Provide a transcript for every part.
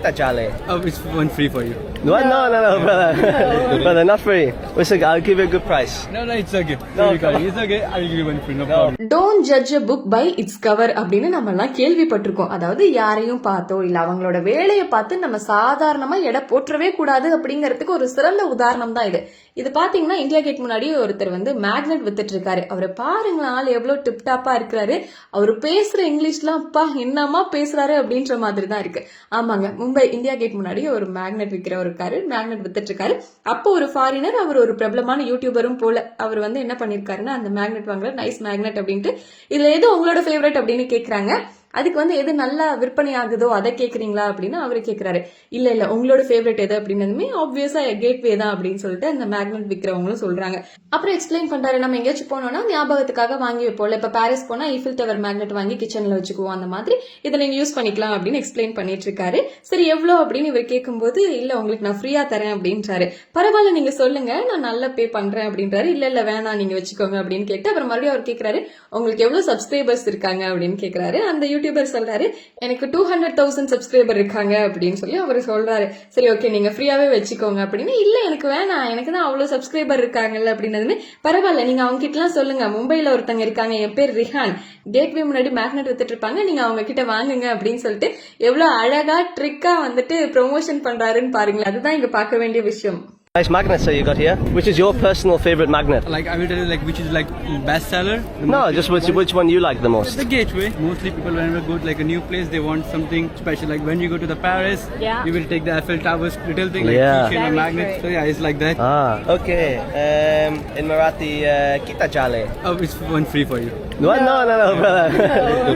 Kita Jale. Oh, it's one free for you. What? No, brother. Brother, not free. Listen, I'll give you a good price. No, it's okay. No, It's okay. I'll give you one free. No problem. Don't judge a book by its cover அப்படின்னு நம்ம எல்லாம் கேள்விப்பட்டிருக்கோம். அதாவது யாரையும் பார்த்தோ இல்ல அவங்களோட வேலையை பார்த்து நம்ம சாதாரணமா எடை போற்றவே கூடாது அப்படிங்கறதுக்கு ஒரு சிறந்த உதாரணம் தான் இது. இது பாத்தீங்கன்னா இந்தியா கேட் முன்னாடி ஒருத்தர் வந்து மேக்னெட் வித்துட்டு இருக்காரு. அவரை பாருங்களா, ஆள் எவ்வளவு டிப்டாப்பா இருக்கிறாரு. அவரு பேசுற இங்கிலீஷ்லாம் அப்பா என்னமா பேசுறாரு அப்படின்ற மாதிரி தான் இருக்கு. ஆமாங்க, மும்பை இந்தியா கேட் முன்னாடி ஒரு மேக்னெட் விற்கிறவர் இருக்காரு, மேக்னெட் வித்துட்டு இருக்காரு. அப்போ ஒரு ஃபாரினர், அவர் ஒரு பிரபலமான யூடியூபரும் போல, அவர் வந்து என்ன பண்ணிருக்காருன்னா அந்த மேக்னெட் வாங்குற நைஸ் மேக்னெட் அப்படின்ட்டு இதுல எது உங்களோட ஃபேவரட் அப்படின்னு கேக்குறாங்க. அதுக்கு வந்து எது நல்லா விற்பனை ஆகுதோ அதை கேக்குறீங்களா அப்படின்னு அவரு கேக்குறாரு. இல்ல உங்களோட ஃபேவரட் எது அப்படின்னதுமே ஆப்வியஸா கேட்வே தான் அப்படின்னு சொல்லிட்டு அந்த மேக்னெட் விற்கிறவங்களும் சொல்றாங்க. அப்புறம் எக்ஸ்பிளைன் பண்றாரு, நம்ம எங்கேயாச்சும் போனோம்னா ஞாபகத்துக்காக வாங்கி வைப்போம். இப்ப பாரிஸ் போனா ஈஃபில் டவர் மேக்னெட் வாங்கி கிச்சன்ல வச்சுக்குவோம், அந்த மாதிரி இதை நீங்க யூஸ் பண்ணிக்கலாம் அப்படின்னு எக்ஸ்பிளைன் பண்ணிட்டு இருக்காரு. சரி எவ்வளவு அப்படின்னு இவர் கேட்கும்போது, இல்ல உங்களுக்கு நான் ஃப்ரீயா தரேன் அப்படின்றாரு. பரவாயில்ல நீங்க சொல்லுங்க, நான் நல்லா பே பண்றேன் அப்படின்றாரு. இல்ல வேணாம் நீங்க வச்சுக்கோங்க அப்படின்னு கேட்டு அப்புறம் மறுபடியும் அவர் கேட்கிறாரு, உங்களுக்கு எவ்வளவு சப்ஸ்கிரைபர்ஸ் இருக்காங்க அப்படின்னு கேட்கிறாரு. அந்த யூடியூபர் சொல்றாரு, எனக்கு 200,000 சப்ஸ்கிரைபர் இருக்காங்க அப்படின்னு சொல்லி அவர் சொல்றாரு. சரி ஓகே நீங்க ஃப்ரீயாவே வச்சுக்கோங்க அப்படின்னு. இல்ல எனக்கு வேணாம், எனக்கு தான் அவ்வளவு சப்ஸ்கிரைபர் இருக்காங்கல்ல அப்படின்னு. பரவாயில்ல நீங்க அவங்க கிட்ட எல்லாம் சொல்லுங்க, மும்பைல ஒருத்தங்க இருக்காங்க, என் பேர் ரிஹான், கேட்வே முன்னாடி மேக்னெட் வித்துட்டு இருப்பாங்க, நீங்க அவங்க கிட்ட வாங்குங்க அப்படின்னு சொல்லிட்டு எவ்வளவு அழகா ட்ரிக்கா வந்துட்டு ப்ரொமோஷன் பண்றாருன்னு பாருங்களேன். அதுதான் இங்க பார்க்க வேண்டிய விஷயம். Nice magnets that you got here. Which is your personal favorite magnet? Like I will tell you, like which is like best seller. No, just which one you like the most? The Gateway. Mostly people whenever go to like a new place, they want something special. Like when you go to the Paris, you will take the Eiffel Towers, little thing like keychain or magnet. So yeah, it's like that. Okay. In Marathi, Kita Jale. Oh, it's one free for you. What? No, brother.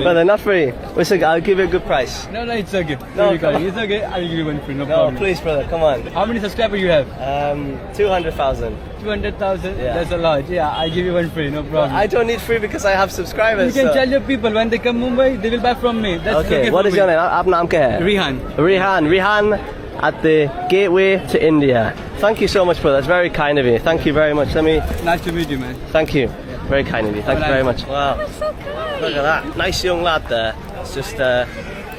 Brother, not free. Listen, I'll give you a good price. No, it's okay. No, it's okay. I'll give you one free. No No, problem. please, brother, come on. How many subscribers you have? 200,000. 200,000. Yeah. That's a lot. Yeah, I'll give you one free. No problem. I don't need free because I have subscribers. You can tell your people when they come Mumbai, they will buy from me. That's Okay, okay what for is me. your name? Aap naam kya hai? Rihan. Rihan at the gateway to India. Thank you so much, brother. That's very kind of you. Thank you very much. Nice to meet you, man. Thank you. Very kind of you. Thank you very much. Wow. Look at that. Nice young lad there. It's just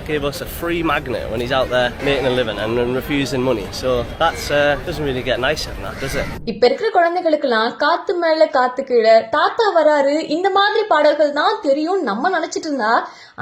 gave us a free magnet when he's out there making a living and refusing money. So that's doesn't really get nicer than that, does it? இப்ப இருக்கிற குழந்தைகளுக்கெல்லாம் காத்து மேல காத்து கீழே, தாத்தா வராரு, இந்த மாதிரி பாடல்கள் தான் தெரியும் நம்ம நினைச்சிட்டு இருந்தா,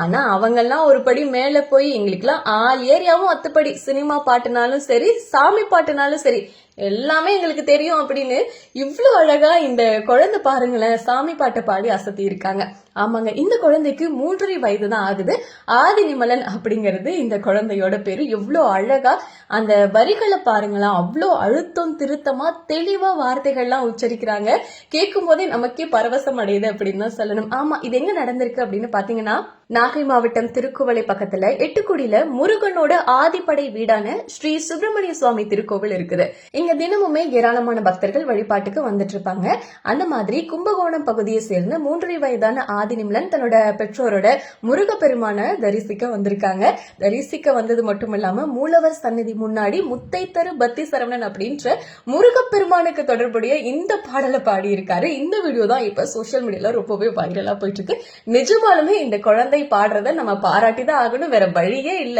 ஆனா அவங்க எல்லாம் ஒரு படி மேல போய் எங்களுக்கெல்லாம் ஆல் ஏரியாவும் அத்துப்படி சினிமா பாட்டுனாலும் சரி, சாமி பாட்டுனாலும் சரி, எல்லாமே எங்களுக்கு தெரியும் அப்படின்னு இவ்வளவு அழகா இந்த குழந்தை பாருங்களேன் சாமி பாட்டை பாடி அசத்தி இருக்காங்க. ஆமாங்க, இந்த குழந்தைக்கு 3.5 வயது தான் ஆகுது. ஆதிநிமலன் அப்படிங்கிறது இந்த குழந்தையோட பேரு. எவ்வளவு அழகா அந்த வரிகளை பாருங்களா, அவ்வளோ அழுத்தம் திருத்தமா தெளிவா வார்த்தைகள்லாம் உச்சரிக்கிறாங்க. கேட்கும் போதே நமக்கே பரவசம் அடையுது அப்படின்னு தான் சொல்லணும். ஆமா, இது எங்க நடந்திருக்கு அப்படின்னு பாத்தீங்கன்னா, நாகை மாவட்டம் திருக்குவளை பக்கத்துல எட்டுக்குடியில முருகனோட ஆதிப்படை வீடான ஸ்ரீ சுப்பிரமணிய சுவாமி திருக்கோவில் இருக்குது. இங்க தினமுமே ஏராளமான பக்தர்கள் வழிபாட்டுக்கு வந்துட்டு இருப்பாங்க. அந்த மாதிரி கும்பகோணம் பகுதியை சேர்ந்த 3.5 வயதான ஆதிநிமலன் தன்னோட பெற்றோரோட முருகப்பெருமான தரிசிக்க வந்திருக்காங்க. தரிசிக்க வந்தது மட்டும் இல்லாம மூலவர் சந்நிதி முன்னாடி முத்தை தரு பக்தி சரவணன் அப்படின்ற முருகப்பெருமானுக்கு தொடர்புடைய இந்த பாடலை பாடி இருக்காரு. இந்த வீடியோ தான் இப்ப சோசியல் மீடியால ரொம்பவே வைரலா போயிட்டு இருக்கு. நிஜமாலுமே இந்த குழந்தை பாடுறத நம்ம பாராட்டி தான் ஆகணும், வேற வழியே இல்ல.